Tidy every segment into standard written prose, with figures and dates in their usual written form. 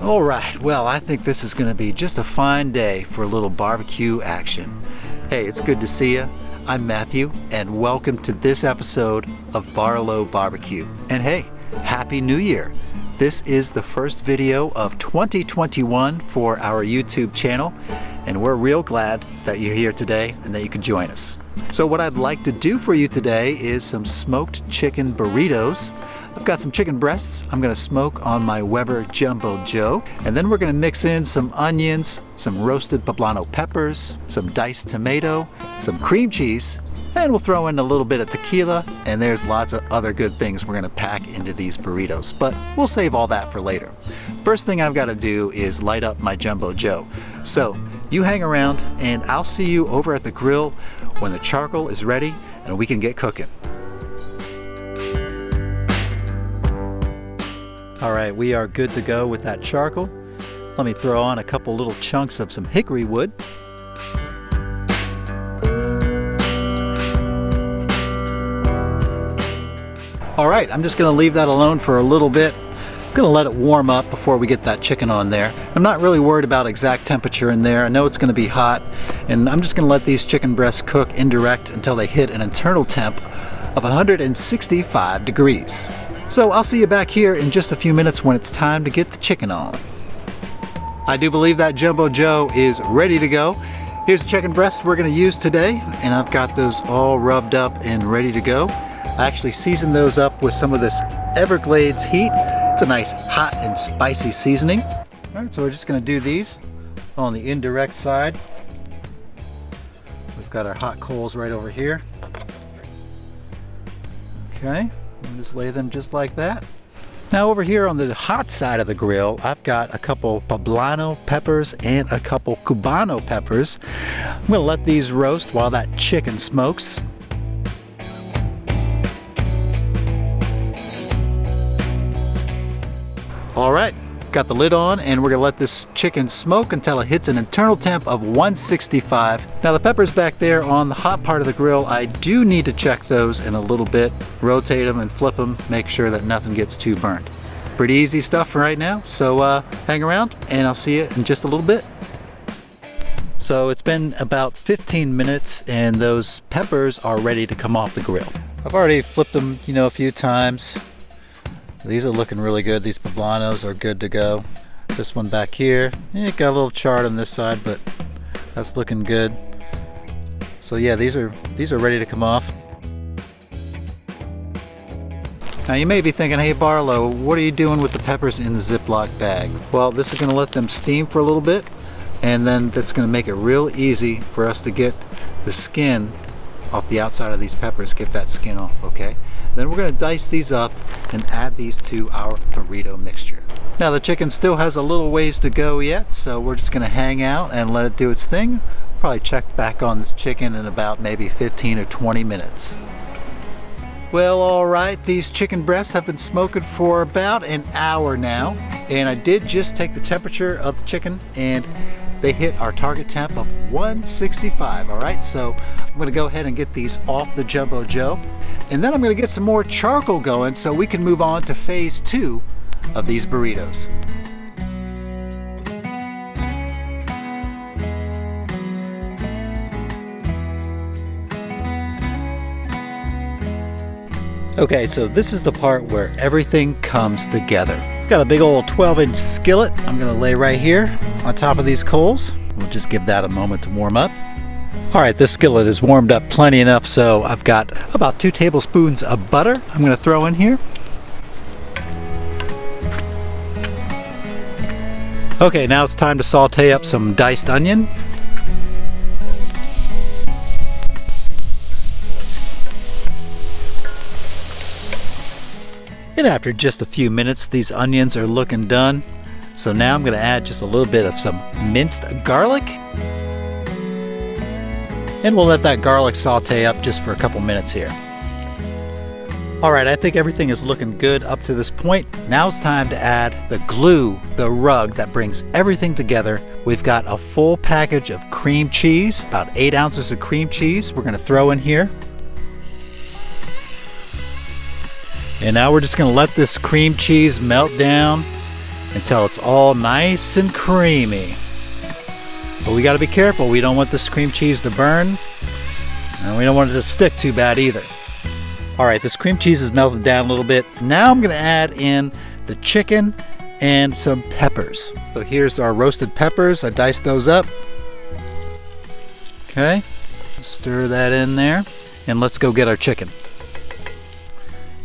All right, well, I think this is going to be just a fine day for a little barbecue action. Hey, it's good to see you. I'm Matthew, and welcome to this episode of Barlow BBQ. And hey, Happy New Year! This is the first video of 2021 for our YouTube channel, and we're real glad that you're here today and that you can join us. So what I'd like to do for you today is some smoked chicken burritos. I've got some chicken breasts I'm going to smoke on my Weber Jumbo Joe, and then we're going to mix in some onions, some roasted poblano peppers, some diced tomato, some cream cheese, and we'll throw in a little bit of tequila, and there's lots of other good things we're going to pack into these burritos, but we'll save all that for later. First thing I've got to do is light up my Jumbo Joe. So you hang around and I'll see you over at the grill when the charcoal is ready and we can get cooking. All right, we are good to go with that charcoal. Let me throw on a couple little chunks of some hickory wood. All right, I'm just gonna leave that alone for a little bit. I'm gonna let it warm up before we get that chicken on there. I'm not really worried about exact temperature in there. I know it's gonna be hot, and I'm just gonna let these chicken breasts cook indirect until they hit an internal temp of 165 degrees. So I'll see you back here in just a few minutes when it's time to get the chicken on. I do believe that Jumbo Joe is ready to go. Here's the chicken breast we're gonna use today, and I've got those all rubbed up and ready to go. I actually seasoned those up with some of this Everglades heat. It's a nice hot and spicy seasoning. All right, so we're just gonna do these on the indirect side. We've got our hot coals right over here. Okay. Just lay them just like that. Now over here on the hot side of the grill, I've got a couple poblano peppers and a couple cubano peppers. I'm gonna let these roast while that chicken smokes. All right, got the lid on, and we're gonna let this chicken smoke until it hits an internal temp of 165. Now the peppers back there on the hot part of the grill, I do need to check those in a little bit, rotate them and flip them, make sure that nothing gets too burnt. Pretty easy stuff for right now, so hang around and I'll see you in just a little bit. So it's been about 15 minutes and those peppers are ready to come off the grill. I've already flipped them, a few times. These are looking really good. These poblanos are good to go. This one back here, it got a little charred on this side, but that's looking good. So yeah, these are ready to come off. Now you may be thinking, hey Barlow, what are you doing with the peppers in the Ziploc bag? Well, this is going to let them steam for a little bit, and then that's going to make it real easy for us to get the skin off the outside of these peppers, get that skin off, okay? Then we're going to dice these up and add these to our burrito mixture. Now the chicken still has a little ways to go yet, so we're just going to hang out and let it do its thing. Probably check back on this chicken in about maybe 15 or 20 minutes. Well, all right, these chicken breasts have been smoking for about an hour now, and I did just take the temperature of the chicken, and they hit our target temp of 165. All right, so I'm going to go ahead and get these off the Jumbo Joe, and then I'm going to get some more charcoal going so we can move on to phase 2 of these burritos. Okay, so this is the part where everything comes together. Got a big old 12-inch skillet I'm gonna lay right here on top of these coals. We'll just give that a moment to warm up. All right, this skillet is warmed up plenty enough, so I've got about 2 tablespoons of butter I'm gonna throw in here. Okay, now it's time to saute up some diced onion. And after just a few minutes, these onions are looking done. So now I'm gonna add just a little bit of some minced garlic. And we'll let that garlic saute up just for a couple minutes here. All right, I think everything is looking good up to this point. Now it's time to add the glue, the rug that brings everything together. We've got a full package of cream cheese, about 8 ounces of cream cheese we're gonna throw in here. And now we're just going to let this cream cheese melt down until it's all nice and creamy. But we got to be careful. We don't want this cream cheese to burn, and we don't want it to stick too bad either. All right, this cream cheese is melted down a little bit. Now I'm going to add in the chicken and some peppers. So here's our roasted peppers. I diced those up. Okay, stir that in there, and let's go get our chicken.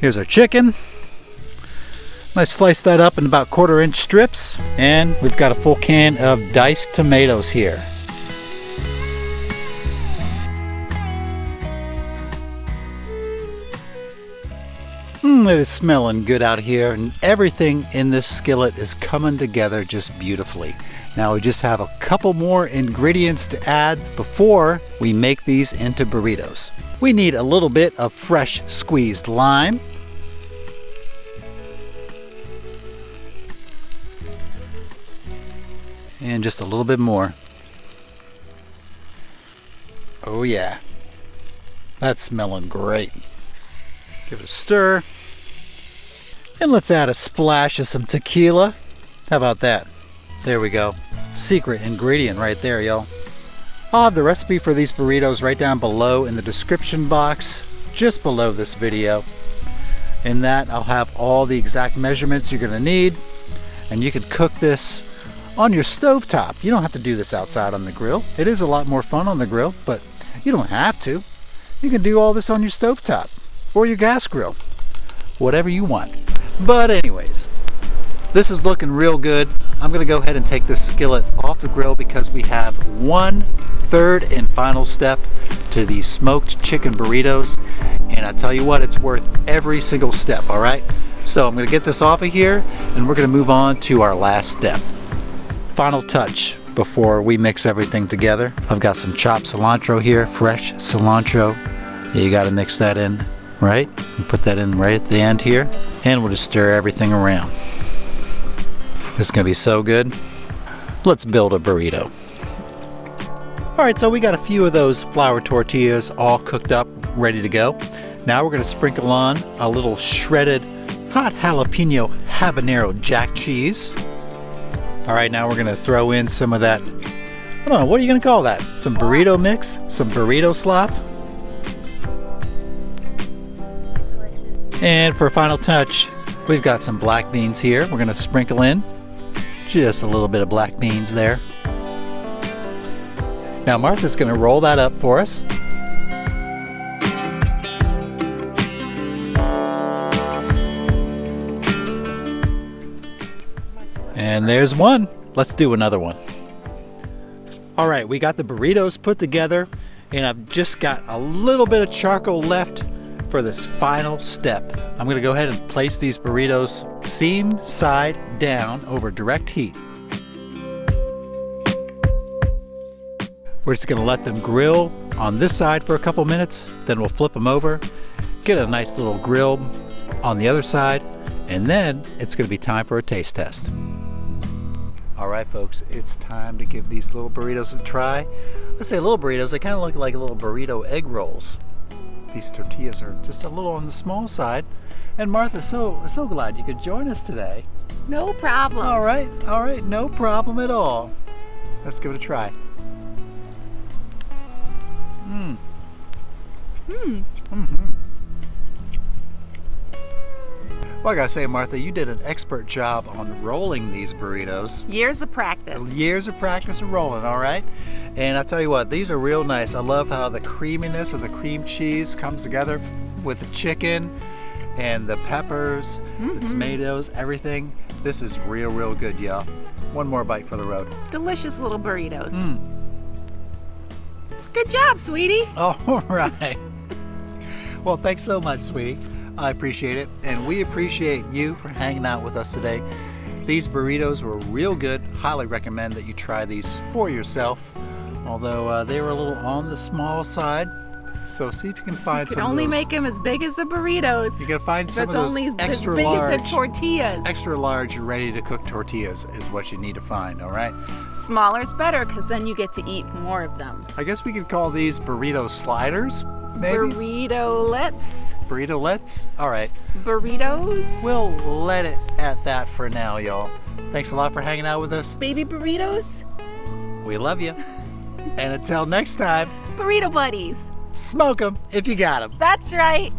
Here's our chicken. I sliced that up in about 1/4-inch strips, and we've got a full can of diced tomatoes here. It is smelling good out here, and everything in this skillet is coming together just beautifully. Now we just have a couple more ingredients to add before we make these into burritos. We need a little bit of fresh squeezed lime. And just a little bit more. Oh yeah, that's smelling great. Give it a stir. And let's add a splash of some tequila. How about that? There we go. Secret ingredient right there, y'all. I'll have the recipe for these burritos right down below in the description box, just below this video. In that, I'll have all the exact measurements you're gonna need, and you can cook this on your stovetop. You don't have to do this outside on the grill. It is a lot more fun on the grill, but you don't have to. You can do all this on your stovetop or your gas grill, whatever you want. But anyways, this is looking real good. I'm gonna go ahead and take this skillet off the grill because we have one third and final step to these smoked chicken burritos. And I tell you what, it's worth every single step, all right? So I'm gonna get this off of here, and we're gonna move on to our last step. Final touch before we mix everything together. I've got some chopped cilantro here, fresh cilantro. You gotta mix that in, right? And put that in right at the end here, and we'll just stir everything around. This is gonna be so good. Let's build a burrito. All right, so we got a few of those flour tortillas all cooked up, ready to go. Now we're gonna sprinkle on a little shredded hot jalapeno habanero jack cheese. All right, now we're gonna throw in some of that, I don't know, what are you gonna call that? Some burrito mix, some burrito slop. Delicious. And for a final touch, we've got some black beans here. We're gonna sprinkle in just a little bit of black beans there. Now Martha's gonna roll that up for us. And there's one. Let's do another one. All right, we got the burritos put together, and I've just got a little bit of charcoal left for this final step. I'm gonna go ahead and place these burritos seam side down over direct heat. We're just gonna let them grill on this side for a couple minutes, then we'll flip them over, get a nice little grill on the other side, and then it's gonna be time for a taste test. All right, folks, it's time to give these little burritos a try. Let's say little burritos, they kind of look like little burrito egg rolls. These tortillas are just a little on the small side. And Martha, so glad you could join us today. No problem. All right, no problem at all. Let's give it a try. Well, I gotta say, Martha, you did an expert job on rolling these burritos. Years of practice. Years of practice of rolling, all right? And I tell you what, these are real nice. I love how the creaminess of the cream cheese comes together with the chicken and the peppers, the tomatoes, everything. This is real good, y'all. One more bite for the road. Delicious little burritos. Good job, sweetie. All right. Well, thanks so much, sweetie. I appreciate it, and we appreciate you for hanging out with us today. These burritos were real good. Highly recommend that you try these for yourself, although they were a little on the small side. So see if you can find some of those. You can only make them as big as the burritos. You can find some of those extra big large, as the tortillas. Extra large, ready-to-cook tortillas is what you need to find, all right? Smaller is better, because then you get to eat more of them. I guess we could call these burrito sliders. maybe? Burrito-lets. Burrito-lets? All right. Burritos. We'll let it at that for now, y'all. Thanks a lot for hanging out with us. Baby burritos. We love you. And until next time, Burrito buddies. smoke 'em if you got 'em. That's right.